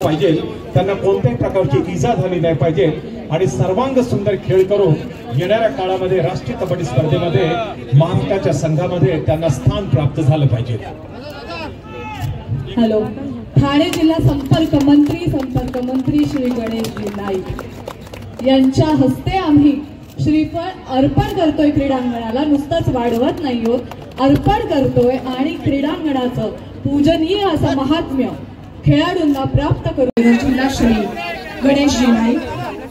पाहिजे, त्यांना कोणत्याही प्रकारची इजा झाली नाही पाहिजे आणि सर्वांग सुंदर खेळ करून येणाऱ्या काळामध्ये राष्ट्रीय कबड्डी स्पर्धेमध्ये महाराष्ट्राच्या संघामध्ये त्यांना स्थान प्राप्त झालं पाहिजे। हॅलो, ठाणे जिल्हा संपर्क मंत्री श्री गणेशजी नाईक यांच्या हस्ते आम्ही श्रीफळ अर्पण करतोय क्रीडांगणाला। नुसतंच वाढवत नाही आहोत, अर्पण करतोय आणि क्रीडांगणाचं पूजनीय असं महात्म्य खेळाडूंना प्राप्त करून जिल्हा श्री गणेशजी नाईक,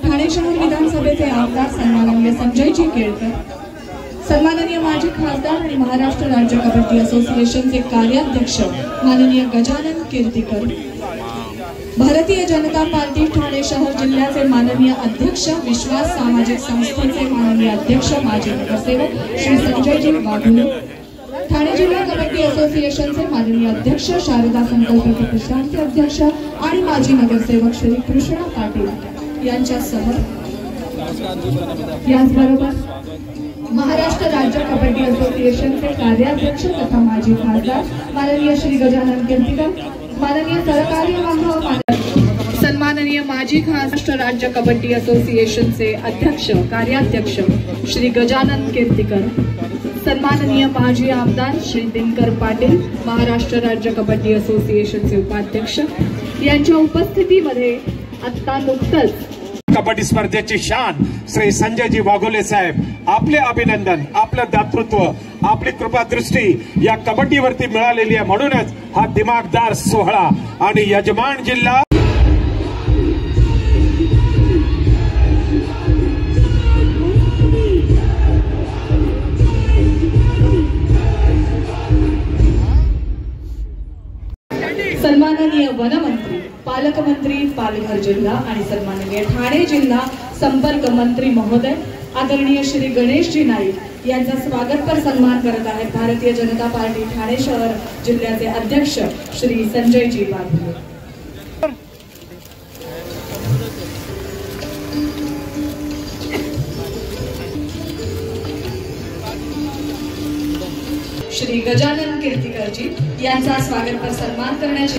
ठाणे शहर विधानसभेचे आमदार सन्माननीय संजयजी केळकर, सन्माननीय माजी खासदार आणि महाराष्ट्र राज्य कबड्डी असोसिएशनचे कार्याध्यक्ष माननीय गजानन कीर्तीकर, भारतीय जनता पार्टी ठाणे शहर जिल्ह्याचे माननीय अध्यक्ष, विश्वास सामाजिक संस्थेचे माननीय अध्यक्ष माजी नगरसेवक श्री संजयजी वाघुले, ठाणे जिल्हा कबड्डी असोसिएशनचे माननीय अध्यक्ष, शारदा संकल्प प्रतिष्ठानचे अध्यक्ष आणि माजी नगरसेवक श्री कृष्णा पाटील यांच्यासह याचबरोबर महाराष्ट्र राज्य कबड्डी असोसिएशनचे कार्याध्यक्ष तथा माजी खासदार माननीय श्री गजानन कीर्तीकर, माननीय सहकार्यवाह सन्माननीय माजी महाराष्ट्र राज्य कबड्डी असोसिएशनचे अध्यक्ष कार्याध्यक्ष श्री गजानन कीर्तीकर, सन्माननीय माजी आमदार श्री दिनकर पाटील, महाराष्ट्र राज्य कबड्डी असोसिएशनचे उपाध्यक्ष यांच्या उपस्थितीमध्ये आता नुकतंच कबड्डी स्पर्धेची शान श्री संजयजी वाघोले साहेब, आपले अभिनंदन, आपलं दातृत्व, आपली कृपादृष्टी या कबड्डीवरती मिळालेली आहे, म्हणूनच हा दिमागदार सोहळा आणि यजमान जिल्हा सन्माननीय वनमंत्री, पालकमंत्री पालघर जिल्हा आणि सन्माननीय ठाणे जिल्हा संपर्क मंत्री महोदय आदरणीय श्री गणेशजी नाईक यांचा स्वागतपर सन्मान करत आहेत भारतीय जनता पार्टी ठाणे शहर जिल्ह्याचे अध्यक्ष श्री संजयजी वाघुले। श्री गजानन कीर्तीकरजी यांचा स्वागतपर सन्मान करण्याचे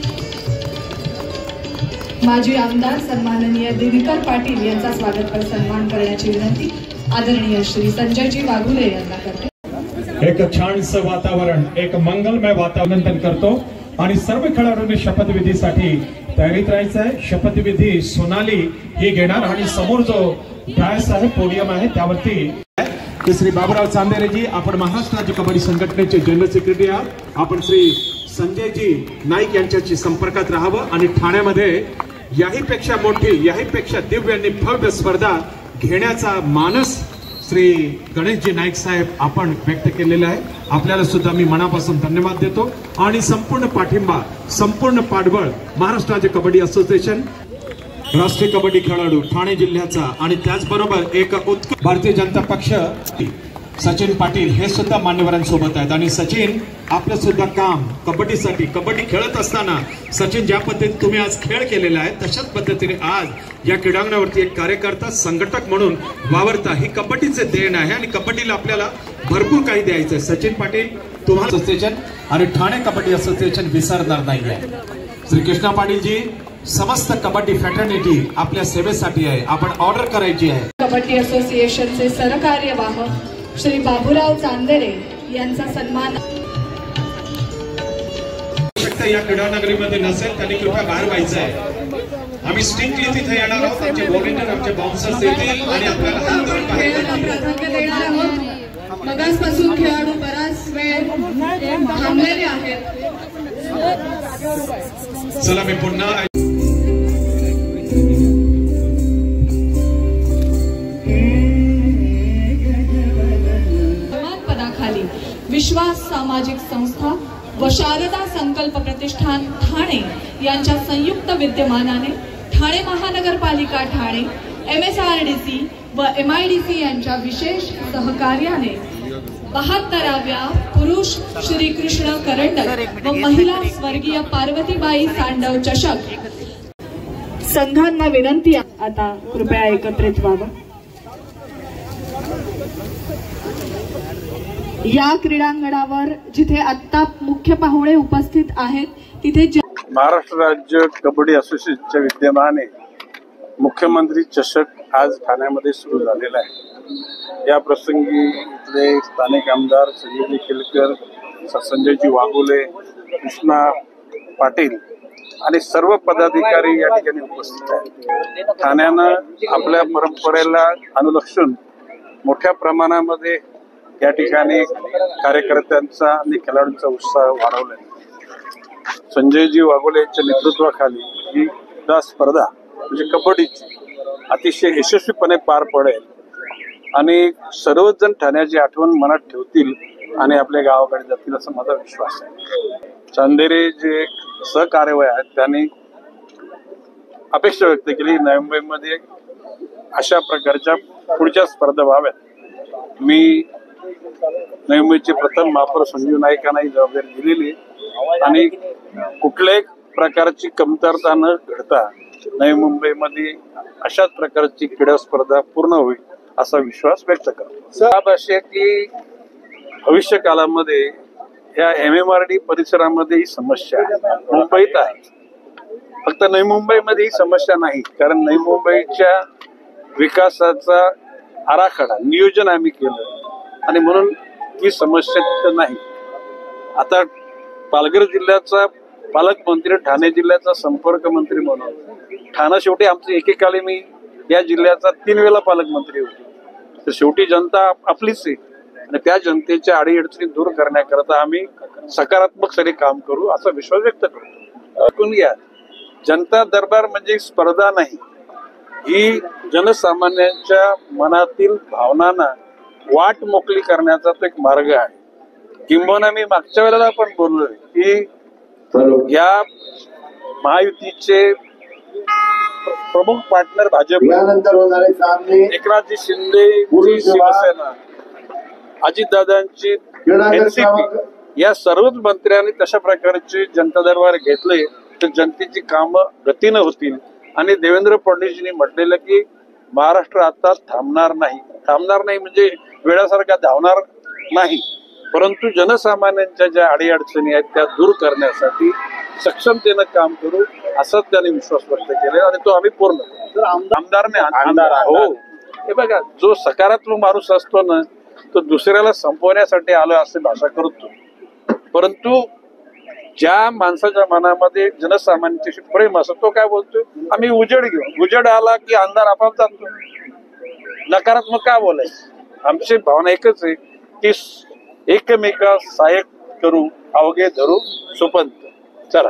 माजी आमदार सन्माननीय दिनकर पाटील यांचा स्वागतपर सन्मान करण्याची विनंती आदरणीय श्री संजयजी वाघुले यांना करते। एक छानसं वातावरण, एक मंगलमय वातावरण करतो आणि सर्व खेळाडूंनी शपथविधीसाठी तयारीत राहायचं आहे। शपथविधी सोनाली ही घेणार आणि समोर जो डायस आहे, पोडियम आहे, त्यावरती श्री बाबूराव चांदेरेजी, आपण महाराष्ट्र राज्य कबड्डी संघटनेचे जनरल सेक्रेटरी आहात, आपण श्री संजयजी नाईक यांच्याशी संपर्कात राहावं आणि ठाण्यामध्ये याहीपेक्षा मोठी, याहीपेक्षा दिव्य आणि भव्य स्पर्धा घेण्याचा मानस श्री गणेशजी नाईक साहेब आपण व्यक्त केलेला आहे। आपल्याला सुद्धा मी मनापासून धन्यवाद देतो आणि संपूर्ण पाठिंबा, संपूर्ण पाठबळ महाराष्ट्र राज्य कबड्डी असोसिएशन, राष्ट्रीय कबड्डी खेळाडू ठाणे जिल्ह्याचा आणि त्याचबरोबर एक उत्कृष्ट भारतीय जनता पक्ष सचिन पाटील हे सुद्धा मान्यवरांसोबत आहेत। आणि सचिन, आपलं सुद्धा काम कबड्डीसाठी, कबड्डी खेळत असताना सचिन ज्या पद्धतीने तुम्ही आज खेळ केलेला आहे तशाच पद्धतीने आज या क्रीडांगणावरती एक कार्यकर्ता, संघटक म्हणून वावरता, ही कबड्डीचे देण आहे आणि कबड्डीला आपल्याला भरपूर काही द्यायचं आहे। सचिन पाटील, तुम्हाला असोसिएशन आणि ठाणे कबड्डी असोसिएशन विसरणार नाही आहे। श्री कृष्णा पाटीलजी, समस्त कबड्डी फॅटर्निटी आपल्या सेवेसाठी आहे, आपण ऑर्डर करायची आहे। कबड्डी असोसिएशनचे सहकार्यवाह श्री बाबूराव चांदेरे यांचा सन्मान या क्रीडानगरीमध्ये नसेल त्यांनी कृपया बाहेर व्हायचं आहे। आम्ही स्ट्रिक्टली तिथे येणार आहोत, आमचे व्हॉलेंटियर, आमचे बाउन्सर्स येतील आणि आपल्याला हात धरून बाहेर प्राधान्य देणार आहोत। मगासपासून खेळाडू बराच वेळ थांबलेले आहेत। चला मी पुन्हा विश्वास सामाजिक संस्था व शारदा संकल्प प्रतिष्ठान ठाणे यांच्या संयुक्त विद्यमानाने ठाणे महानगरपालिका ठाणे, MSRDC व MIDC यांच्या विशेष सहकार्याने 72व्या पुरुष श्रीकृष्ण करंडक व महिला स्वर्गीय पार्वतीबाई सांडव चषक संघांना विनंती आता कृपया एकत्रित व्हावं। या क्रीडांगणावर जिथे आत्ता मुख्य पाहुणे उपस्थित आहेत तिथे महाराष्ट्र राज्य कबड्डी असोसिएशनच्या विद्यमाने मुख्यमंत्री चषक आज ठाण्यामध्ये सुरू झालेला आहे। या प्रसंगी इथले स्थानिक आमदार संजयजी केलकर, संजयजी वाघोले, कृष्णा पाटील आणि सर्व पदाधिकारी या ठिकाणी उपस्थित आहेत। ठाण्यानं आपल्या परंपरेला अनुलक्षून मोठ्या प्रमाणामध्ये या ठिकाणी कार्यकर्त्यांचा आणि खेळाडूंचा उत्साह वाढवला आहे। संजयजी वाघोले यांच्या नेतृत्वाखाली ही स्पर्धा म्हणजे कबड्डीची अतिशय यशस्वीपणे पार पडेल आणि सर्वच जण ठाण्याची आठवण मनात ठेवतील आणि आपल्या गावाकडे जातील असा माझा विश्वास आहे। चांदेरे जे सहकार्यवाह आहेत त्यांनी अपेक्षा व्यक्त केली नवी मुंबईमध्ये अशा प्रकारच्या पुढच्या स्पर्धा व्हाव्यात। मी नवी मुंबईचे प्रथम महापौर संजीव नाईकांना ही जबाबदारी दिलेली आणि कुठल्याही प्रकारची कमतरता न घडता नवी मुंबईमध्ये अशाच प्रकारची क्रीडा स्पर्धा पूर्ण होईल असा विश्वास व्यक्त करतो। अशी की भविष्य काळामध्ये या MMRD परिसरामध्ये ही समस्या आहे, मुंबईत आहे, फक्त नवी मुंबईमध्ये ही समस्या नाही, कारण नवी मुंबईच्या विकासाचा आराखडा नियोजन आम्ही केलं आणि म्हणून ही समस्या तिथं नाही। आता पालघर जिल्ह्याचा पालकमंत्री, ठाणे जिल्ह्याचा संपर्क मंत्री म्हणून ठाणा शेवटी आमचं एकेकाळी मी या जिल्ह्याचा 3 वेळा पालकमंत्री होतो, तर शेवटी जनता आपलीच आहे आणि त्या जनतेच्या अडीअडचणी दूर करण्याकरता आम्ही सकारात्मक सरी काम करू असा विश्वास व्यक्त करतो। ऐकून घ्या, जनता दरबार म्हणजे स्पर्धा नाही, ही जनसामान्यांच्या मनातील भावनांना वाट मोकळी करण्याचा तो एक मार्ग आहे। किंबहुना मी मागच्या वेळेला पण बोललोय की या महायुतीचे प्रमुख पार्टनर भाजप, एकनाथजी शिंदे शिवसेना, अजितदादांची NCP या सर्वच मंत्र्यांनी तशा प्रकारचे जनता दरबार घेतले तर जनतेची कामं गतीनं होतील आणि देवेंद्र फडणवीसजींनी म्हटलेलं की महाराष्ट्र आता थांबणार नाही म्हणजे वेळासारखा धावणार नाही, परंतु जनसामान्यांच्या ज्या अडीअडचणी आहेत त्या दूर करण्यासाठी सक्षमतेनं काम करू असं त्यांनी विश्वास व्यक्त केला आणि तो आम्ही पूर्ण करू। आमदार हो, हे बघा, जो सकारात्मक माणूस असतो ना तो दुसऱ्याला संपवण्यासाठी आलो असे भाषा करतो, परंतु ज्या माणसाच्या मनामध्ये जनसामान्यांची प्रेम असतो तो काय बोलतो, आम्ही उजेड घेऊ, उजेड आला की अंधार आपाप जातो, नकारात्मक का बोलायचं। आमची भावना एकच आहे की एकमेका सहाय्यक करू, अवघे धरू सुपंत। चला